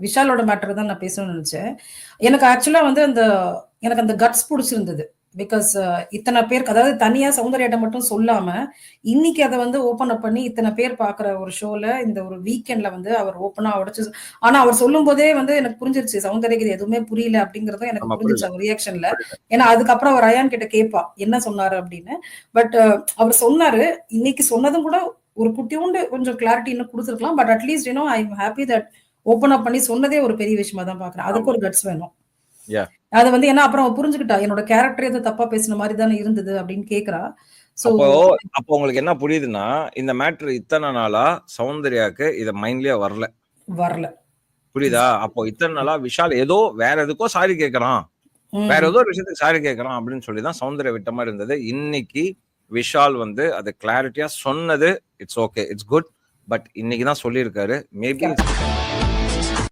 விஷாலோட matter தான் நான் பேசணும்னு நினைச்சேன். எனக்கு ஆக்சுவலா வந்து எனக்கு அந்த கட்ஸ் புடிச்சிருந்தது. பிகாஸ் இத்தனை பேருக்கு அதாவது தனியா சௌந்தர்யாட்ட மட்டும் சொல்லாம, இன்னைக்கு அத வந்து ஓப்பன் அப் பண்ணி இத்தனை பேர் பார்க்குற ஒரு ஷோல இந்த ஒரு வீக்கெண்ட்ல வந்து அவர் ஓப்பனா உடைச்சு ஆனா அவர் சொல்லும்போதே வந்து எனக்கு புரிஞ்சிருச்சு. சௌந்தர்யாக்கு இது எதுவுமே புரியல அப்படிங்கிறதும் எனக்கு ஆமா, புரிஞ்சிருச்சு புரியல அவர் ரியாக்ஷன்ல. புரியல. ஏன்னா அதுக்கப்புறம் அவர் அயான் கிட்ட கேட்பா என்ன சொன்னாரு அப்படின்னு. பட் அவர் சொன்னாரு. இன்னைக்கு சொன்னதும் கூட ஒரு குட்டியோண்டு கொஞ்சம் கிளாரிட்டி இன்னும் குடுத்துருக்கலாம். But at least I am happy that open up பண்ணி சொன்னதே ஒரு பெரிய விஷயமா தான் பார்க்குறேன். அதுக்கு ஆமா. ஒரு கட்ஸ் வேணும். யா. அது வந்து ஏன்னா அப்புறம் அவ புரிஞ்சுக்கிட்டா. என்னோட கேரக்டரே ஏதோ தப்பா பேசின மாரி தானே இருந்தது அப்படின்னு கேட்கிறா. சோ அப்போ உங்களுக்கு என்ன புரியுதுன்னா, இந்த மேட்டர் இத்தன நாளா சௌந்தர்யாக்கு இத மைண்ட்லயே வரல. வரல. புரியுதா? அப்போ இத்தன நாளா விஷால் ஏதோ வேற எதுக்கோ சாரி கேட்கறான். வேற ம். ஏதோ ஒரு விஷயத்துக்கு சாரி கேட்கறான் அப்படின்னு சொல்லி தான் சௌந்தர்யா விட்ட மாரி இருந்தது. இன்னைக்கு விஷால் வந்து அது கிளாரிட்டியா சொன்னது it's okay. It's good. But இன்னைக்கு தான் சொல்லியிருக்காரு. Maybe correct.